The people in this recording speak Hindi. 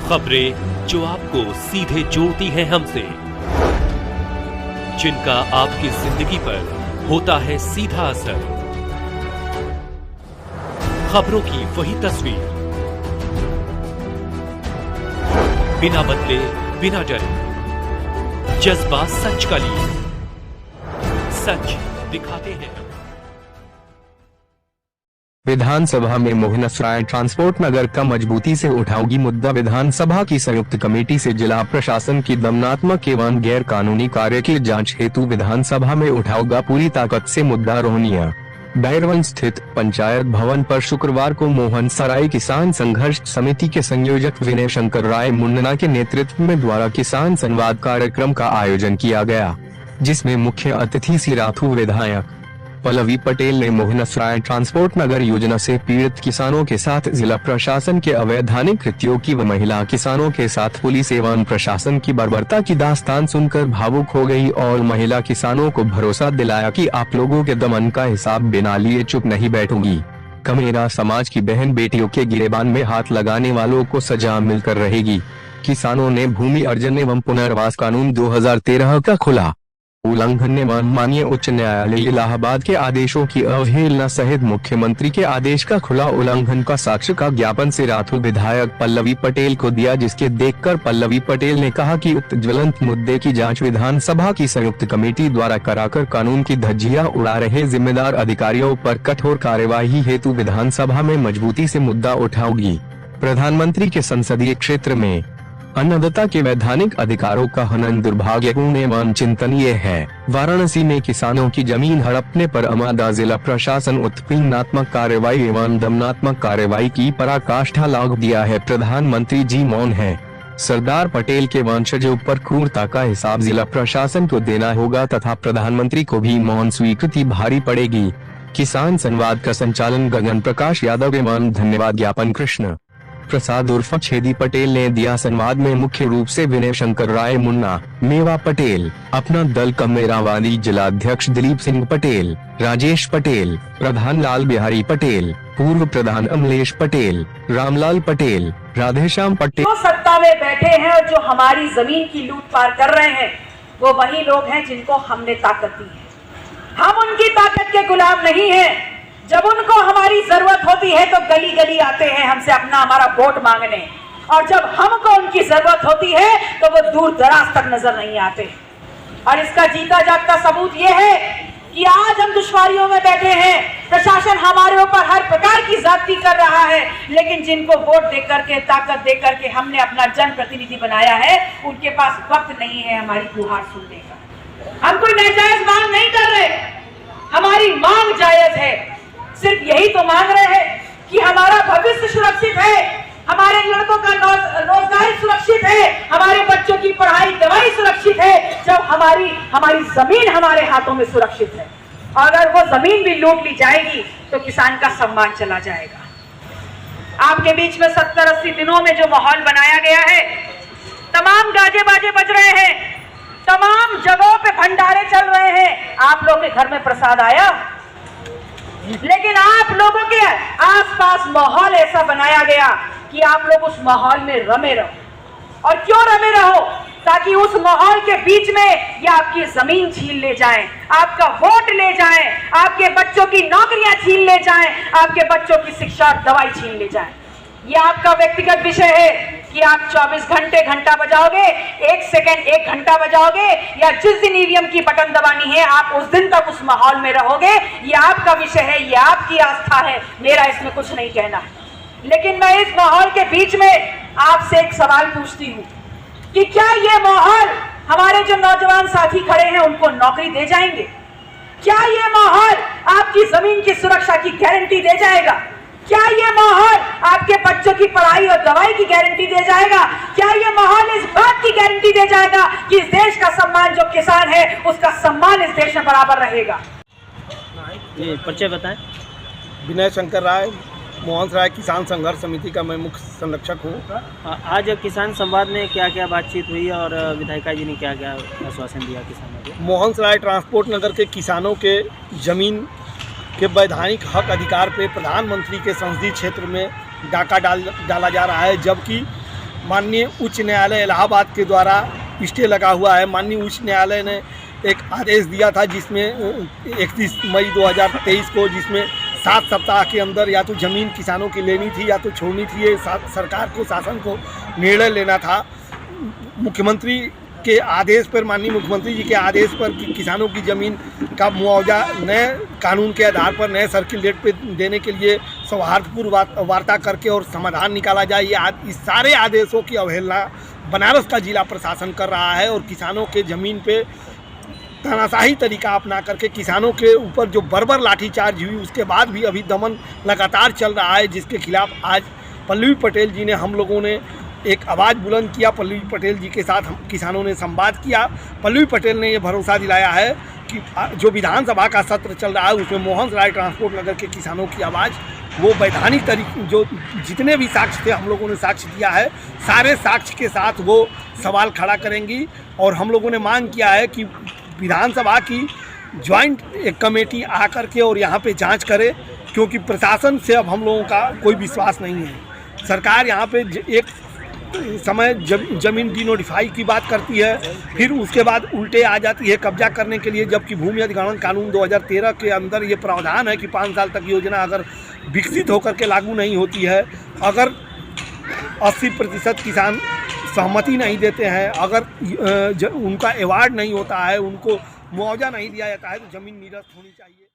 खबरें जो आपको सीधे जोड़ती हैं हमसे, जिनका आपकी जिंदगी पर होता है सीधा असर। खबरों की वही तस्वीर, बिना बदले बिना डरे, जज्बा सच का लिए, सच दिखाते हैं। विधानसभा में मोहनसराय ट्रांसपोर्ट नगर का मजबूती से उठाओगी मुद्दा। विधानसभा की संयुक्त कमेटी से जिला प्रशासन की दमनात्मक एवं गैर कानूनी कार्य की जांच हेतु विधानसभा में उठाओगा पूरी ताकत से मुद्दा। रोहनिया बैरवन स्थित पंचायत भवन पर शुक्रवार को मोहनसराय किसान संघर्ष समिति के संयोजक विनय शंकर राय मुन्ना के नेतृत्व में द्वारा किसान संवाद कार्यक्रम का आयोजन किया गया, जिसमें मुख्य अतिथि सिराथू विधायक पल्लवी पटेल ने मोहनसराय ट्रांसपोर्ट नगर योजना से पीड़ित किसानों के साथ जिला प्रशासन के अवैधानिक कृत्यों की व महिला किसानों के साथ पुलिस एवं प्रशासन की बर्बरता की दास्तान सुनकर भावुक हो गई और महिला किसानों को भरोसा दिलाया कि आप लोगों के दमन का हिसाब बिना लिए चुप नहीं बैठूंगी। कमेरा समाज की बहन बेटियों के गिरेबान में हाथ लगाने वालों को सजा मिलकर रहेगी। किसानों ने भूमि अर्जन एवं पुनर्वास कानून 2013 का खुला उल्लंघन एवं माननीय उच्च न्यायालय इलाहाबाद के आदेशों की अवहेलना सहित मुख्यमंत्री के आदेश का खुला उल्लंघन का साक्ष्य का ज्ञापन सिराथू विधायक पल्लवी पटेल को दिया, जिसके देखकर पल्लवी पटेल ने कहा कि उक्त ज्वलंत मुद्दे की जांच विधानसभा की संयुक्त कमेटी द्वारा कराकर कानून की धज्जियां उड़ा रहे जिम्मेदार अधिकारियों पर कठोर कार्यवाही हेतु विधानसभा में मजबूती से मुद्दा उठाओगी। प्रधानमंत्री के संसदीय क्षेत्र में अन्नदाता के वैधानिक अधिकारों का हनन दुर्भाग्यपूर्ण एवं चिंतनीय है। वाराणसी में किसानों की जमीन हड़पने पर अमादा जिला प्रशासन उत्पीड़नात्मक कार्रवाई एवं दमनात्मक कार्रवाई की पराकाष्ठा लाग दिया है। प्रधानमंत्री जी मौन है। सरदार पटेल के वंशजों पर क्रूरता का हिसाब जिला प्रशासन को देना होगा तथा प्रधानमंत्री को भी मौन स्वीकृति भारी पड़ेगी। किसान संवाद का संचालन गगन प्रकाश यादव एवं धन्यवाद ज्ञापन कृष्ण प्रसाद उर्फ छेदी पटेल ने दिया। संवाद में मुख्य रूप से विनय शंकर राय मुन्ना, मेवा पटेल, अपना दल कमेरावादी जिलाध्यक्ष दिलीप सिंह पटेल, राजेश पटेल, प्रधान लाल बिहारी पटेल, पूर्व प्रधान अमलेश पटेल, रामलाल पटेल, राधेश्याम पटेल। जो सत्ता में बैठे हैं और जो हमारी जमीन की लूट पार कर रहे हैं, वो वही लोग हैं जिनको हमने ताकत दी है। हम उनकी ताकत के गुलाम नहीं है। जब उनको हमारी जरूरत होती है तो गली गली आते हैं हमसे अपना हमारा वोट मांगने, और जब हमको उनकी जरूरत होती है तो वो दूर दराज तक नजर नहीं आते। और इसका जीता जागता सबूत ये है कि आज हम दुश्वारियों में बैठे हैं, प्रशासन हमारे ऊपर हर प्रकार की ज्यादती कर रहा है, लेकिन जिनको वोट देकर करके ताकत दे करके हमने अपना जनप्रतिनिधि बनाया है, उनके पास वक्त नहीं है हमारी गुहार सुनने का। हम कोई नाजायज मांग नहीं कर रहे, हमारी मांग जायज है। सिर्फ यही तो मांग रहे हैं कि हमारा भविष्य सुरक्षित है, हमारे लड़कों का रोजगार सुरक्षित है, हमारे बच्चों की पढ़ाई दवाई सुरक्षित है, जब हमारी जमीन हमारे हाथों में सुरक्षित है। अगर वो जमीन भी लूट ली जाएगी तो किसान का सम्मान चला जाएगा। आपके बीच में 70-80 दिनों में जो माहौल बनाया गया है, तमाम गाजे बाजे बज रहे हैं, तमाम जगहों पे भंडारे चल रहे हैं। आप लोग के घर में प्रसाद आया, लेकिन आप लोगों के आसपास माहौल ऐसा बनाया गया कि आप लोग उस माहौल में रमे रहो। और क्यों रमे रहो? ताकि उस माहौल के बीच में ये आपकी जमीन छीन ले जाएं, आपका वोट ले जाएं, आपके बच्चों की नौकरियां छीन ले जाएं, आपके बच्चों की शिक्षा और दवाई छीन ले जाएं। ये आपका व्यक्तिगत विषय है कि आप 24 घंटे घंटा बजाओगे, 1 सेकंड 1 घंटा बजाओगे, या जिस दिन ईवीएम की बटन दबानी है आप उस दिन तक उस माहौल में रहोगे। ये आपका विषय है, ये आपकी आस्था है, मेरा इसमें कुछ नहीं कहना है। लेकिन मैं इस माहौल के बीच में आपसे एक सवाल पूछती हूँ कि क्या ये माहौल हमारे जो नौजवान साथी खड़े हैं उनको नौकरी दे जाएंगे? क्या ये माहौल आपकी जमीन की सुरक्षा की गारंटी दे जाएगा? क्या ये माहौल आपके बच्चों की पढ़ाई और दवाई की गारंटी दे जाएगा? क्या ये माहौल इस बात की गारंटी दे जाएगा कि इस देश का सम्मान जो किसान है उसका सम्मान इस देश में बराबर रहेगा? ये परिचय बताएं। विनय शंकर राय, मोहनसराय किसान संघर्ष समिति का मैं मुख्य संरक्षक हूँ। आज किसान संवाद में क्या क्या बातचीत हुई और विधायिका जी ने क्या क्या आश्वासन दिया किसानों को? मोहनसराय ट्रांसपोर्ट नगर के किसानों के जमीन के वैधानिक हक अधिकार पे प्रधानमंत्री के संसदीय क्षेत्र में डाका डाला जा रहा है, जबकि माननीय उच्च न्यायालय इलाहाबाद के द्वारा स्टे लगा हुआ है। माननीय उच्च न्यायालय ने एक आदेश दिया था जिसमें 31 मई 2023 को, जिसमें 7 सप्ताह के अंदर या तो ज़मीन किसानों की लेनी थी या तो छोड़नी थी। ये सरकार को, शासन को निर्णय लेना था। मुख्यमंत्री के आदेश पर, माननीय मुख्यमंत्री जी के आदेश पर कि किसानों की ज़मीन का मुआवजा नए कानून के आधार पर नए सर्किल रेट पे देने के लिए सौहार्दपूर्ण वार्ता करके और समाधान निकाला जाए। इस सारे आदेशों की अवहेलना बनारस का जिला प्रशासन कर रहा है और किसानों के ज़मीन पे तानाशाही तरीका अपना करके किसानों के ऊपर जो बर्बर लाठीचार्ज हुई उसके बाद भी अभी दमन लगातार चल रहा है, जिसके खिलाफ आज पल्लवी पटेल जी ने, हम लोगों ने एक आवाज़ बुलंद किया। पल्लवी पटेल जी के साथ हम किसानों ने संवाद किया। पल्लवी पटेल ने ये भरोसा दिलाया है कि जो विधानसभा का सत्र चल रहा है उसमें मोहन राय ट्रांसपोर्ट नगर के किसानों की आवाज़ वो वैधानिक तरीके, जो जितने भी साक्ष्य थे हम लोगों ने साक्ष्य दिया है, सारे साक्ष्य के साथ वो सवाल खड़ा करेंगी। और हम लोगों ने मांग किया है कि विधानसभा की ज्वाइंट एक कमेटी आकर के और यहाँ पे जांच करे, क्योंकि प्रशासन से अब हम लोगों का कोई विश्वास नहीं है। सरकार यहाँ पे एक समय ज़मीन डिनोटिफाई की बात करती है, फिर उसके बाद उल्टे आ जाती है कब्जा करने के लिए, जबकि भूमि अधिग्रहण कानून 2013 के अंदर ये प्रावधान है कि 5 साल तक योजना अगर विकसित होकर के लागू नहीं होती है, अगर 80% किसान सहमति नहीं देते हैं, अगर उनका अवार्ड नहीं होता है, उनको मुआवजा नहीं दिया जाता है, तो ज़मीन निरस्त होनी चाहिए।